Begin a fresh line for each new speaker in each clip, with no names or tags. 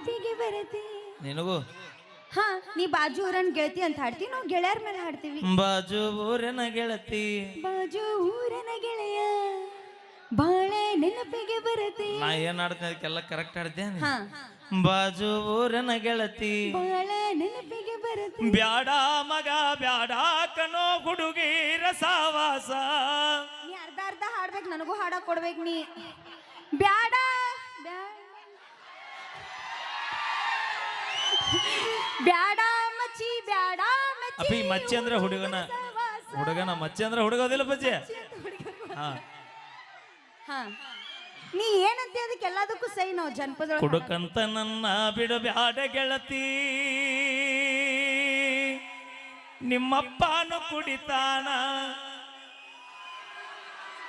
ನೆನಪಿಗೆ ಬರತಿ.
ನಿನಗೂ
ಹಾ, ನೀ ಬಾಜು ಊರನ್ ಗೆಳತಿ ಅಂತ ಹಾಡ್ತೀವಿ, ನಾವು ಗೆಳೆಯರ ಮೇಲೆ ಹಾಡ್ತೀವಿ.
ಬಾಜು ಊರಿನ ಗೆಳತಿ,
ಬಾಜು ಊರನ ಗೆಳೆಯ ಬಾಳೆ ನೆನಪಿಗೆ ಬರತಿ.
ನಾ ಏನ್ ಆಡ್ತೀನಿ ಅದಕ್ಕೆಲ್ಲ ಕರೆಕ್ಟ್ ಆಡ್ತೇನೆ.
ಹಾ,
ಬಾಜು ಊರಿನ ಗೆಳತಿ
ಬಾಳೆ ನೆನಪಿಗೆ ಬರತಿ.
ಬ್ಯಾಡ ಮಗ ಬ್ಯಾಡ ಕಣೋ ಹುಡುಗಿರ ಸಾವಾಸ.
ನೀ ಅರ್ಧ ಅರ್ಧ ಹಾಡ್ಬೇಕು, ನನಗೂ ಹಾಡಕ್ ಕೊಡ್ಬೇಕು. ನೀ ಬ್ಯಾಡ ಬ್ಯಾಡ ಮಚ್ಚಿ ಬ್ಯಾಡ
ಅಪ್ಪಿ ಮಚ್ಚಿ ಅಂದ್ರೆ ಹುಡುಗನ ಮಚ್ಚಿ ಅಂದ್ರೆ ಹುಡುಗೋದಿಲ್ಲ ಬಜ್ಜಿ. ಹಾ,
ನೀ ಏನಂತ ಅದಕ್ಕೆ ಎಲ್ಲದಕ್ಕೂ ಸೈ. ನಾವು ಜನಪದ
ಕುಡುಕಂತ ನನ್ನ ಬಿಡು ಬ್ಯಾಡ ಗೆಳತಿ, ನಿಮ್ಮಪ್ಪನು ಕುಡಿತಾನ,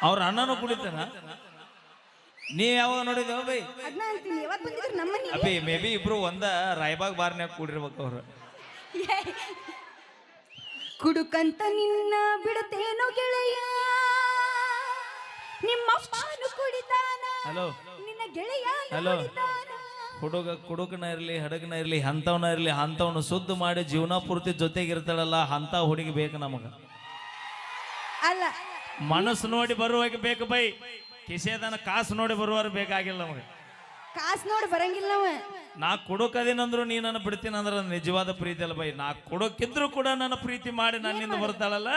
ಅವ್ರ ಅಣ್ಣನು ಕುಡಿತಾನ. ನೀ ಯಾವಾಗ ನೋಡಿದೇವ ಬೈ?
ಅದನ್ನ ಅಂತೀನಿ. ಯಾವಾಗ ಬಂದಿದ್ರು ನಮ್ಮನೆ?
ಅಪ್ಪಿ ಮೇ ಬಿ ಇಬ್ರು ಒಂದ ರಾಯಬಾಗ್ ಬಾರ್ನ್ಯಾಗ ಕೂಡಿರ್ಬೇಕು ಅವ್ರು.
ಕುಡುಕಂತ ನಿನ್ನ ಬಿಡುತ್ತೇನೋ ಗೆಳೆಯ, ನಿಮ್ಮ ಅಪ್ಪನು ಕುಡಿತಾನ.
ಹಲೋ,
ನಿನ್ನ ಗೆಳೆಯ
ಹಲೋ. ಕುಡುಕನ ಇರ್ಲಿ ಹಡಗನ ಇರ್ಲಿ ಅಂತವನ ಇರ್ಲಿ, ಅಂತವನು ಶುದ್ಧ ಮಾಡಿ ಜೀವನ ಪೂರ್ತಿ ಜೊತೆಗಿರ್ತಾಳಲ್ಲ ಅಂತ ಹುಡುಗಿ ಬೇಕು ನಮಗ.
ಅಲ್ಲ,
ಮನಸ್ಸು ನೋಡಿ ಬರುವಾಗ ಬೇಕು ಬೈ, ಕಿಸೆದನ ಕಾಸು ನೋಡಿ ಬರುವಾರ ಬೇಕಾಗಿಲ್ಲ ನಮಗೆ.
ಕಾಸು ನೋಡಿ ಬರಂಗಿಲ್ಲ ನಾವ.
ನಾ ಕುಡುಕದಿನಂದ್ರು ನೀ ನನ್ನ ಬಿಡ್ತೀನಿ ಅಂದ್ರೆ ನಿಜವಾದ ಪ್ರೀತಿ ಅಲ್ಲ ಬೈ. ನಾ ಕುಡುಕಿದ್ರು ಕೂಡ ನನ್ನ ಪ್ರೀತಿ ಮಾಡಿ ನನ್ನಿಂದ ಬರ್ತಾಳಲ್ಲ,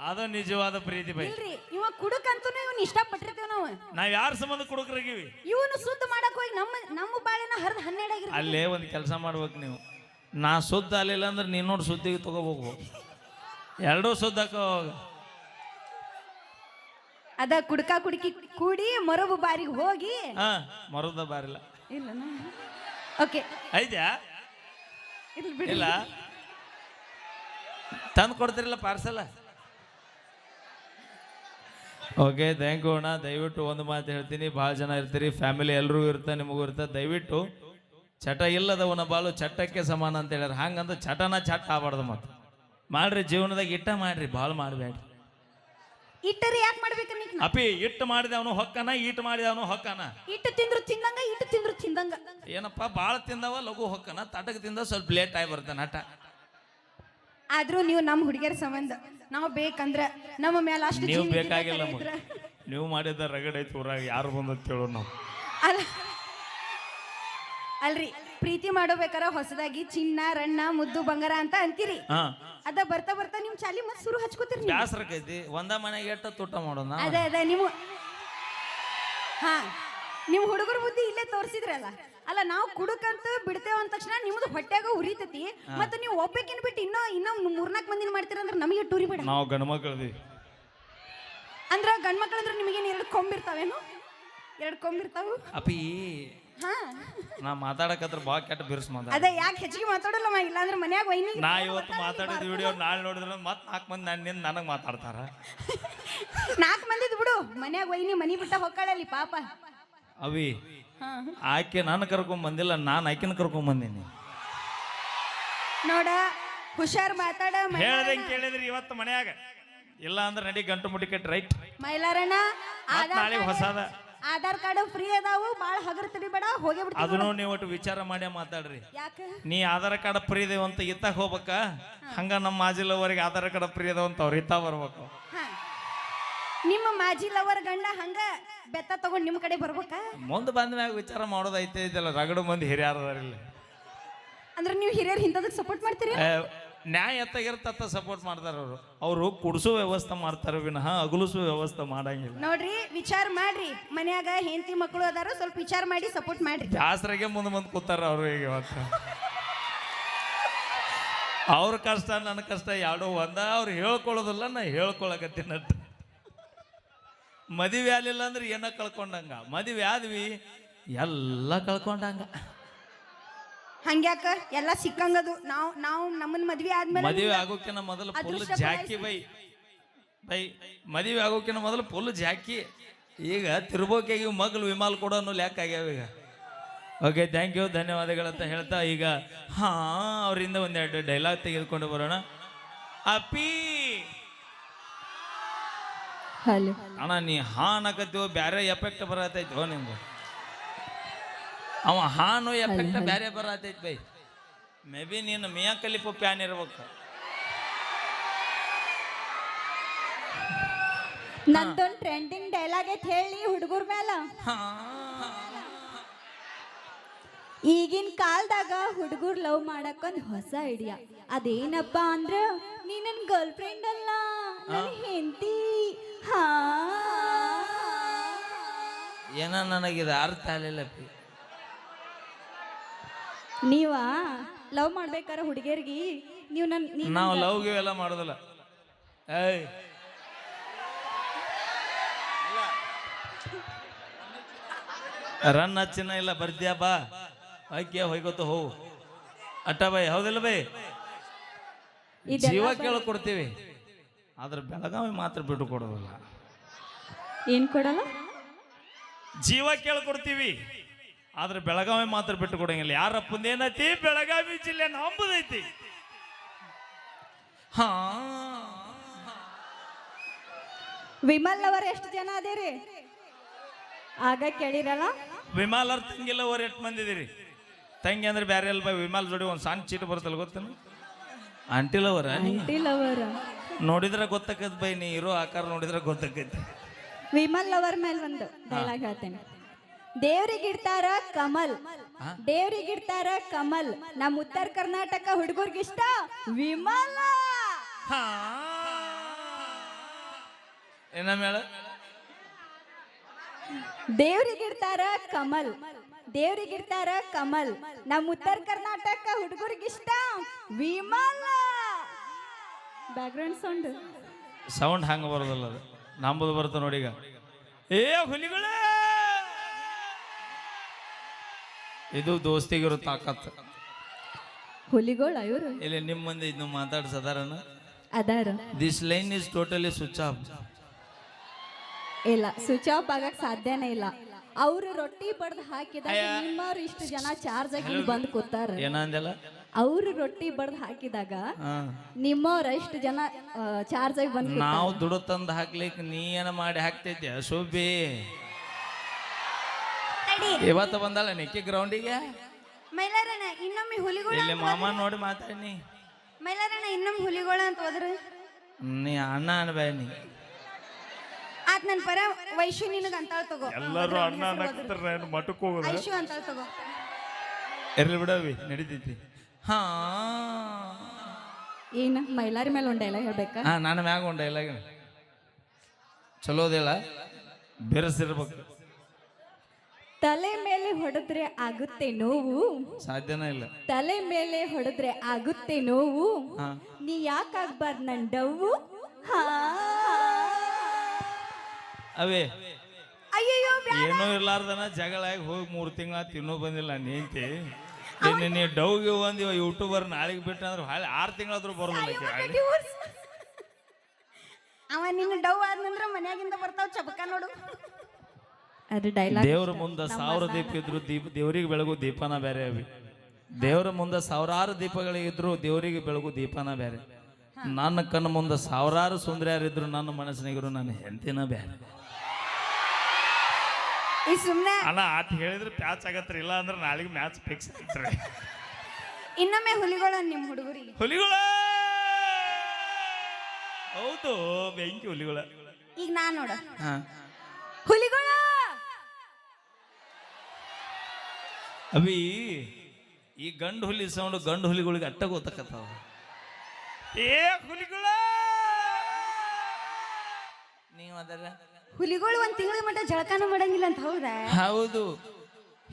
ಅದು ನಿಜವಾದ ಪ್ರೀತಿ ಬೈ.
ಇಲ್ರಿ, ಇವ ಕುಡುಕಂತೂ ಇವನ್ ಇಷ್ಟಪಟ್ಟಿರ್ತೀವಿ ನಾವು.
ನಾವ್ ಯಾರ ಸಂಬಂಧ ಕುಡುಕರಾಗಿವಿ?
ಇವನು ಶುದ್ಧ ಮಾಡಕ್ ಹೋಗಿ ನಮ್ಮ ಬಾಳೆನ ಹರಿದು 12 ಆಗಿರ್ತೀವಿ.
ಅಲ್ಲೇ ಒಂದು ಕೆಲಸ ಮಾಡ್ಬೇಕು ನೀವು. ನಾ ಶುದ್ಧ ಅಲ್ಲಿಲ್ಲ ಅಂದ್ರೆ ನೀನ್ ನೋಡಿ ಸುದ್ದಿಗೆ ತಗೋಬೇಕು. ಎರಡೂ ಶುದ್ಧ
ಅದ ಕುಡ್ಕ ಕುಡುಕಿ ಕೂಡಿ ಮರಬು ಬಾರಿಗೆ ಹೋಗಿ.
ಮರದ ಬಾರಿಲ್ಲ.
ಇಲ್ಲ, ಓಕೆ
ಐದ್ಯಾ? ಇಲ್ಲ, ತಂದು ಕೊಡ್ತಿರಲ್ಲ ಪಾರ್ಸಲ್. ಓಕೆ, ಥ್ಯಾಂಕ್ ಯು ಅಣ್ಣ. ದಯವಿಟ್ಟು ಒಂದು ಮಾತು ಹೇಳ್ತೀನಿ, ಭಾಳ ಜನ ಇರ್ತೀರಿ, ಫ್ಯಾಮಿಲಿ ಎಲ್ರಿಗೂ ಇರ್ತಾ, ನಿಮಗೂ ಇರ್ತಾ. ದಯವಿಟ್ಟು ಚಟ ಇಲ್ಲದವನ ಬಾಳು ಚಟ್ಟಕ್ಕೆ ಸಮಾನ ಅಂತ ಹೇಳ್ಯಾರ. ಹಂಗಂತ ಚಟನ ಚಟ್ಟ ಆಗ್ಬಾರ್ದು. ಮತ್ತೆ ಮಾಡ್ರಿ, ಜೀವನದಾಗ ಇಟ್ಟ ಮಾಡ್ರಿ, ಭಾಳ ಮಾಡಬೇಡ್ರಿ.
ಇಟ್ಟರೆ ಯಾಕೆ ಮಾಡ್ಬೇಕು?
ಅಪಿ ಇಟ್ಟು ಮಾಡಿದವನು ಹೊಕ್ಕನ, ಈಟ್ ಮಾಡಿದವನು ಹೊಕ್ಕನ.
ಇಟ್ಟು ತಿಂದ್ರು ತಿಂದಂಗ, ಇಟ್ಟು ತಿಂದ್ರು ತಿಂದಂಗ.
ಏನಪ್ಪ, ಭಾಳ ತಿಂದವ ಲಘು ಹೊಕ್ಕನ, ತಟಕ್ ತಿಂದ ಸ್ವಲ್ಪ ಲೇಟ್ ಆಗಿ ಬರ್ತಾನ ಅಟ.
ಆದ್ರೂ ನೀವು ನಮ್ಮ ಹುಡುಗಿಯರ ಸಂಬಂಧ ನಾವು ಬೇಕಂದ್ರ ನಮ್ಮ ಮೇಲೆ ಅಷ್ಟು
ನೀವು ಬೇಕಾಗಿಲ್ಲ. ನೀವು ಮಾಡಿದ ರಗಡ್ ಐತಿ ಊರಾಗ, ಯಾರು ಬಂದ ಕೇಳೋ ನಾವು.
ಅಲ್ರಿ, ಪ್ರೀತಿ ಮಾಡೋಬೇಕಾರ ಹೊಸದಾಗಿ ಚಿನ್ನ ರಣ್ಣ ಮುದ್ದು ಬಂಗಾರ ಅಂತ ಅಂತೀರಿ. ಅದ ಬರ್ತಾ ಬರ್ತಾ ನಿಮ್ ಚಾಲಿ ಮತ್ ಸುರು ಹಚ್ಕೋತೀರಿ.
ಬ್ಯಾಸರಕೈತಿ, ಒಂದ ಮನೆಗೆ ಎಟ್ಟ ತೂಟ ಮಾಡೋಣ.
ಅದೇ ನೀವು ನಿಮ್ ಹುಡುಗರ ಬುದ್ಧಿ ಇಲ್ಲೇ ತೋರಿಸಿದ್ರಲ್ಲ. ಅಲ್ಲ, ನಾವು ಕುಡುಕಂತ ಬಿಡ್ತೇವ ಅಂದ ತಕ್ಷಣ ನಿಮ್ದು ಹೊಟ್ಯಾಗ ಉರಿತತಿ. ಮತ್ತೆ ನೀವು ಒಬ್ಬಕಿನ್ ಬಿಟ್ಟು ಇನ್ನೂ 3-4 ಮಂದಿನ ಮಾಡ್ತೀರಂದ್ರೆ ನಮಗೆ ಟೂರಿ ಬೇಡ.
ನಾವು ಗಂಡ್ಮಕ್ಳದಿ
ಅಂದ್ರ ಗಂಡ್ಮಕ್ಳಂದ್ರೆ ನಿಮಗೇನು 2 ಕೊಂಬಿರ್ತಾವೇನು? 2 ಕೊಂಬಿರ್ತಾವು
ಅಪಿ. ನಾ ಮಾತಾಡಕತ್ರ ಬಾ ಕೆಟ್ಟ ಬಿರ್ಸ್ ಮಾತಾಡ.
ಅದೇ ಯಾಕೆ ಹೆಚ್ಚಿಗೆ ಮಾತಾಡಲ್ಲ? ಇಲ್ಲ ಅಂದ್ರೆ ಮನ್ಯಾಗ ವೈನಿ.
ನಾ ಇವತ್ತು ಮಾತಾಡಿದ ವಿಡಿಯೋ ನಾಳೆ ನೋಡಿದ್ರೆ ಮತ್ 4 ಮಂದಿ ನನಗೆ ಮಾತಾಡ್ತಾರ.
4 ಮಂದಿದ್ ಬಿಡು, ಮನ್ಯಾಗ ವೈನಿ ಮನಿ ಬಿಟ್ಟ ಹೊಕ್ಕಾಳಲ್ಲಿ ಪಾಪ.
ಅವಿ, ಆಕೆ ನಾನು ಕರ್ಕೊಂಡ್ ಬಂದಿಲ್ಲ, ನಾನು ಆಕಿನ ಕರ್ಕೊಂಡ್ ಬಂದೀನಿ.
ನೋಡ, ಹುಷಾರ್ ಮಾತಾಡ.
ಹೇಳ್ದಂಗೆ ಕೇಳಿದ್ರಿ ಇವತ್ತು ಮನ್ಯಾಗ. ಇಲ್ಲ ಅಂದ್ರೆ ನಡಿ ಗಂಟು ಮುಟ್ಟಿ ಕಟ್ಟಿ ರೈಟ್.
ಮೈಲಾರಣ್ಣ,
ನಾಳೆ ಹೊಸದ
ಆಧಾರ್ ಕಾರ್ಡ್ ಫ್ರೀ ಅದಾವು, ಬಾಳ ಹಗರ್ ತಡಿಬೇಡ, ಹೋಗಿ ಬಿಡ್ತೀವಿ.
ಅದನ್ನು ನೀವು ಒಟ್ಟು ವಿಚಾರ ಮಾಡಿ ಮಾತಾಡ್ರಿ.
ಯಾಕೆ?
ನೀ ಆಧಾರ್ ಕಾರ್ಡ್ ಫ್ರೀ ಇದೇವ ಅಂತ ಇತ್ತಾಗ ಹೋಗ್ಬೇಕ, ಹಂಗ ನಮ್ಮ ಮಾಜಿಲವರೆಗೆ ಆಧಾರ್ ಕಾರ್ಡ್ ಫ್ರೀ ಅದಾವ ಅಂತ ಅವ್ರು ಇತ್ತ ಬರ್ಬೇಕು.
ನಿಮ್ಮ ಮಾಜಿ ಲವರ್ ಗಂಡ ಹಂಗ ಬೆತ್ತ ತಗೊಂಡ್ ನಿಮ್ ಕಡೆ ಬರ್ಬೇಕ?
ಮುಂದೆ ಬಂದ ಮ್ಯಾಗ ವಿಚಾರ ಮಾಡೋದೈತೆ. ಇದೆಲ್ಲ ರಗಡು ಮಂದಿ ಹಿರಿಯರದಾರಿಲ್ಲ.
ಅಂದ್ರೆ ನೀವು ಹಿರಿಯರ್ ಇಂಥದಕ್ಕೆ ಸಪೋರ್ಟ್ ಮಾಡ್ತೀರಿ?
ನ್ಯಾಯ ಎತ್ತಾಗಿರತ್ತ ಸಪೋರ್ಟ್ ಮಾಡ್ತಾರ ಅವರು. ಅವರು ಕುಡ್ಸೋ ವ್ಯವಸ್ಥೆ ಮಾಡ್ತಾರ ವಿನಃ ಅಗಲಿಸೋ ವ್ಯವಸ್ಥೆ ಮಾಡಂಗಿಲ್ಲ.
ನೋಡ್ರಿ, ವಿಚಾರ ಮಾಡ್ರಿ. ಮನ್ಯಾಗ ಹೆಂಡತಿ ಮಕ್ಕಳು ಅದಾರ, ಸ್ವಲ್ಪ ವಿಚಾರ ಮಾಡಿ ಸಪೋರ್ಟ್ ಮಾಡ್ರಿ.
ಜಾಸ್ರಾಗೆ ಮುಂದೆ ಕೂತಾರ ಅವರು. ಈಗ ಇವತ್ತು ಅವ್ರ ಕಷ್ಟ ನನ್ನ ಕಷ್ಟ ಎರಡೂ ಒಂದ. ಅವ್ರು ಹೇಳ್ಕೊಳ್ಳೋದಿಲ್ಲ, ನಾ ಹೇಳ್ಕೊಳಕತ್ತೀನಂತ. ಮದುವೆ ಆಗ್ಲಿಲ್ಲ ಅಂದ್ರೆ ಏನ ಕಳ್ಕೊಂಡಂಗ, ಮದುವೆ ಆದ್ವಿ ಎಲ್ಲ ಕಳ್ಕೊಂಡಂಗ.
ಹಂಗ್ಯಾಕ? ಎಲ್ಲ ಸಿಕ್ಕಂಗದು. ನಾವು ನಮ್ಮನ್ ಮದ್ವೆ ಆದ್ಮೇಲೆ,
ಮದುವೆ ಆಗೋಕಿನ ಮೊದಲು ಫುಲ್ ಜಾಕಿ ಬೈ. ಮದುವೆ ಆಗೋಕಿನ ಮೊದಲು ಫುಲ್ ಜಾಕಿ. ಈಗ ತಿರ್ಬೋಕಾಗಿ ಮಗಳು ವಿಮಾಲ್ ಕೂಡ ಲ್ಯಾಕ್ ಆಗ್ಯಾವ ಈಗ. ಓಕೆ, ಥ್ಯಾಂಕ್ ಯು, ಧನ್ಯವಾದಗಳಂತ ಹೇಳ್ತಾ ಈಗ ಅವರಿಂದ ಒಂದೆರಡು ಡೈಲಾಗ್ ತೆಗೆದುಕೊಂಡು ಬರೋಣ. ಅಪ್ಪಿ
ಹಲೋ
ಅಣ್ಣ, ನೀ ಅನ್ನಕತ್ತೀವೋ ಬ್ಯಾರೆ ಎಫೆಕ್ಟ್ ಬರತೈತೋ ನಿಮ್ದು. ಅವ ಹಾನು ಎಫೆಕ್ಟ್ ಬೇರೆ ಬರತೈತಿ ಬೈ. ಮೇ ಬಿ ನೀನು ಮಿಯಾ ಕಲಿಪು ಪ್ಯಾನ್ ಇರ್ಬೇಕು.
ನಂದೊಂದು ಟ್ರೆಂಡಿಂಗ್ ಡೈಲಾಗ್ ಐತ್ ಹೇಳಿ ಹುಡುಗರ ಮೇಲೆ. ಈಗಿನ ಕಾಲದಾಗ ಹುಡುಗರು ಲವ್ ಮಾಡಕ್ಕೊಂದು ಹೊಸ ಐಡಿಯಾ. ಅದೇನಪ್ಪ ಅಂದ್ರ ನೀ ನನ್ನ ಗರ್ಲ್ ಫ್ರೆಂಡ್ ಅಲ್ಲ, ನನ್ನ ಹೆಂಡತಿ. ಹಾ
ಏನ ನನಗಿದು ಅರ್ಥ ಆಗಲಿಲ್ಲ.
ನೀವ ಲವ್ ಮಾಡ್ಬೇಕಾರ ಹುಡುಗಿಯರ್ಗಿ ನೀವು
ನಾವು ಲವ್ ಗಿವ್ ಎಲ್ಲ ಮಾಡೋದಿಲ್ಲ. ಏಯ್ ರನ್ ಹಚ್ಚಿನ ಇಲ್ಲ ಬರ್ತೀಯ ಬಾ ಆಯ್ಕೆ ಹೋಯ್ಕೋತ ಹೋಗು ಅಟ್ಟ ಬೈ. ಹೌದಿಲ್ಲ ಬೈ? ಜೀವ ಕೇಳ್ಕೊಡ್ತೀವಿ ಆದ್ರೆ ಬೆಳಗಾವಿ ಮಾತ್ರ ಬಿಟ್ಟು ಕೊಡೋದಿಲ್ಲ.
ಏನ್ ಕೊಡಲ್ಲ?
ಜೀವ ಕೇಳ್ಕೊಡ್ತೀವಿ ಆದ್ರೆ ಬೆಳಗಾವಿ ಮಾತ್ರ ಬಿಟ್ಟು ಕೊಡಂಗಿಲ್ಲ. ಯಾರಪ್ಪಂದ ಏನೈತಿ? ಬೆಳಗಾವಿ ಜಿಲ್ಲೆ ನಂಬುದೈತಿ. ಹಾ
ವಿಮಲ್ ಅವರ್ ಎಷ್ಟು ಜನ ಅದೇರಿ? ಆಗ ಕೇಳಿರಲ್ಲ.
ವಿಮಾಲ್ ಅವ್ರ ತಂಗಿಲ್ಲ ಅವ್ರು ಎಷ್ಟು ಮಂದಿ ಇದೀರಿ? ತಂಗಿ ಅಂದ್ರೆ ಬೇರೆ ಅಲ್ಪ. ವಿಮಾಲ್ ಜೋಡಿ ಒಂದು ಸಣ್ಣ ಚೀಟ್ ಬರುತ್ತಲ್ಲ ಗೊತ್ತೇನು? ಆಂಟಿ ಲವರ ನೋಡಿದ್ರೆ ಗೊತ್ತಾಕತ್ ಬೈ. ನೀ ಇರೋ ಆಕಾರ ನೋಡಿದ್ರೆ ಗೊತ್ತಾಕೈತಿ.
ವಿಮಲ್ ಅವರ್ ಮೇಲೆ ಒಂದು ಡೈಲಾಗ್ ಹೇಳ್ತೇನೆ. ದೇವ್ರಿಗಿಡ್ತಾರ ಕಮಲ್, ದೇವ್ರಿಗಿಡ್ತಾರ ಕಮಲ್, ನಮ್ಮ ಉತ್ತರ ಕರ್ನಾಟಕ ಹುಡುಗರ್ಗಿಷ್ಟ ವಿಮಲ.
ಏನ ಮೇಳ?
ದೇವ್ರಿಗಿಡ್ತಾರ ಕಮಲ್, ದೇವ್ರಿಗಿಡ್ತಾರ ಕಮಲ್, ನಮ್ಮ ಉತ್ತರ ಕರ್ನಾಟಕ ಹುಡುಗರಿಗಿಷ್ಟ ವಿಮಲ. ಬ್ಯಾಕ್ಗ್ರೌಂಡ್
ಸೌಂಡ್ ಹಂಗ ಬರೋದಲ್ಲ, ಅದು ನಂಬುದು ಬರುತ್ತೆ ನೋಡಿ. ಈಗ ಏ ಹುಲಿಗಳೇ, ಇದು ದೋಸ್ತಿಗಿರೋ ತಾಕತ್.
ಹುಲಿಗೋಳ ಇವರು
ಇಲ್ಲಿ ನಿಮ್ಮ ಮಂದಿ ಇನ್ನು ಮಾತಾಡ್ಸದಾರನ
ಅದಾರ.
This line is totally switch off.
ಇಲ್ಲ, ಸ್ವಿಚ್ ಆಫ್ ಆಗಕ್ ಸಾಧ್ಯನೇ ಇಲ್ಲ. ಅವ್ರು ರೊಟ್ಟಿ ಬಡ್ದು ಹಾಕಿದಾಗ ನಿಮ್ಮವ್ರು ಇಷ್ಟು ಜನ ಚಾರ್ಜ್ ಆಗಿ ಬಂದ್ ಕೂತಾರ.
ಏನಂದಲ್ಲ?
ಅವ್ರು ರೊಟ್ಟಿ ಬಡ್ದು ಹಾಕಿದಾಗ ನಿಮ್ಮವ್ರ ಇಷ್ಟು ಜನ ಚಾರ್ಜ್ ಆಗಿ ಬಂದ್.
ನಾವು ದುಡ್ಡು ತಂದು ಹಾಕ್ಲಿಕ್ಕೆ ನೀ ಏನ ಮಾಡಿ ಹಾಕ್ತೈತಿ ಶೋಭಿ. ಇವತ್ತು ಬಂದಲ್ಲ ನಿಕ್ಕಿ ಗ್ರೌಂಡಿಗೆ.
ಮೈಲಾರಣ್ಣ ಇನ್ನೊಮ್ಮೆ ಹುಲಿಗೋಳ
ಇಲ್ಲಿ ಮಾಮ ನೋಡಿ ಮಾತಾಡಿ.
ಮೈಲಾರಣ್ಣ ಇನ್ನೊಮ್ಮೆ ಹುಲಿಗೋಳ ಅಂತ ಹೋದ್ರ
ನೀ ಅಣ್ಣ ಅನ್ಬೇಡ. ನೀ
ಆತ್ ನನ್ ಪರ ವೈಶು ನಿನಗ ಅಂತಾಳ ತಗೋ.
ಎಲ್ಲರೂ ಅಣ್ಣ ಅನ್ನಕತ್ತರ ಮಠಕ್ಕೆ ಹೋಗೋದು.
ವೈಶು ಅಂತಾಳ ತಗೋ.
ಇರ್ಲಿ ಬಿಡವಿ, ನಡೀತೈತಿ. ಹಾ
ಏನ ಮೈಲಾರಿ ಮೇಲೆ ಒಂದ್ ಡೈಲಾಗ್ ಹೇಳ್ಬೇಕಾ?
ಹಾ, ನಾನು ಮ್ಯಾಗ ಒಂದ್ ಡೈಲಾಗ್ ಚಲೋದಿಲ್ಲ, ಬೆರೆಸಿರ್ಬೇಕು.
ತಲೆ ಮೇಲೆ ಹೊಡೆದ್ರೆ ಆಗುತ್ತೆ ನೋವು,
ಸಾಧ್ಯನೇ ಇಲ್ಲ.
ತಲೆ ಮೇಲೆ ಹೊಡೆದ್ರೆ ಆಗುತ್ತೆ ನೋವು, ನೀ ಯಾಕಾಗ್ಬಾರ್ದು ನನ್ ಡವ್ವು.
ಅವೇ
ಅಯ್ಯಯ್ಯೋ,
ಏನೋ ಇರ್ಲಾರ್ದನ ಜಗಳಾಗಿ ಹೋಗಿ 3 ತಿಂಗಳ ತಿನ್ನೋ ಬಂದಿಲ್ಲ ನೀಂತಿ. ನೀ ಡೌಗೆ ಒಂದು ಯೂಟ್ಯೂಬರ್ ನಾಳೆಗೆ ಬಿಟ್ಟು ಅಂದ್ರೆ 6 ತಿಂಗಳಾದ್ರೂ ಬರೋದಿಲ್ಲ.
ಅವ ನಿನ್ನ ಡವ್ ಆದ್ನಂದ್ರ ಮನ್ಯಾಗಿಂದ ಬರ್ತಾವ ಚಬಕ ನೋಡು. ಅದು ಡೈಲಾಗ್.
ದೇವ್ರ ಮುಂದೆ 1000 ದೀಪ ಇದ್ರು ದೇವ್ರಿಗೆ ಬೆಳಗು ದೀಪನ ಬೇರೆ ಅವಿ. ದೇವ್ರ ಮುಂದೆ 1000 ದೀಪಗಳಿದ್ರು ದೇವರಿಗೆ ಬೆಳಗು ದೀಪನ ಬೇರೆ. ನನ್ನ ಕಣ್ಣ ಮುಂದೆ 1000 ಸುಂದರಿಯರಿದ್ರು ನನ್ನ ಮನಸ್ಸಿನಾಗಿರು ನನ್ನ ಹೆಂಡತಿನ ಬೇರೆ.
ಈ ಸುಮ್ನೆ
ಅಣ್ಣ ಆತ ಹೇಳಿದ್ರೆ ಪ್ಯಾಚ್ ಆಗತ್ರಿ, ಇಲ್ಲ ಅಂದ್ರೆ ನಾಳೆಗೆ ಮ್ಯಾಚ್ ಫಿಕ್ಸ್ ಆಗ್ತಾರೆ.
ಇನ್ನೊಮ್ಮೆ ಹುಲಿಗೋಳ ನಿಮ್ ಹುಡುಗರಿಗೆ.
ಹುಲಿಗಳ ಹೌದು, ಬೆಂಕಿ ಹುಲಿಗಳ.
ಈಗ ನಾನ್ ನೋಡ ಹುಲಿಗೋಳ
ಅವಿ. ಈ ಗಂಡು ಹುಲಿ ಸೌಂಡ್ ಗಂಡು ಹುಲಿಗಳಿಗೆ ಅಟ್ಟ ಗೊತ್ತಾಕತ್ತಾವ. ಏ ಹುಲಿಗಳ ನೀವು ಅದರ
ಹುಲಿಗಳು 1 ತಿಂಗಳ ಮಟ್ಟ ಜಳಕಾನ ಮಾಡಂಗಿಲ್ಲ ಅಂತ. ಹೌದಾ?
ಹೌದು.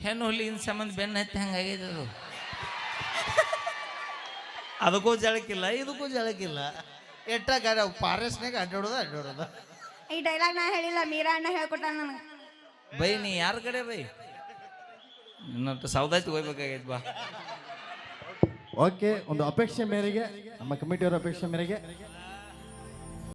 ಹೆಣ್ಣು ಹುಲಿಗಿನ ಸಂಬಂಧ ಬೆನ್ನ ಹತ್ತಿ ಹಂಗಾಗಿದೆ ಅದು. ಅದಕ್ಕೂ ಜಳಕಿಲ್ಲ, ಇದಕ್ಕೂ ಜಳಕಿಲ್ಲ. ಎಟ್ಟಾಗ ಫಾರೆಸ್ಟ್ನಾಗ ಅಡ್ಡಾಡೋದ.
ಈ ಡೈಲಾಗ್ ನಾ ಹೇಳಿಲ್ಲ, ಮೀರಾ ಅಣ್ಣ ಹೇಳ್ಕೊಟ್ಟ ನನಗೆ.
ಬೈ ನೀ ಯಾರ ಕಡೆ ಬೈ? ಇನ್ನೊಟ್ಟು ಸೌದಾಯ್ತು ಹೋಗ್ಬೇಕಾಗೈತ್ ಬಾ.
ಓಕೆ, ಒಂದು ಅಪೇಕ್ಷೆ ಮೇರೆಗೆ, ನಮ್ಮ ಕಮಿಟಿಯವರ ಅಪೇಕ್ಷೆ ಮೇರೆಗೆ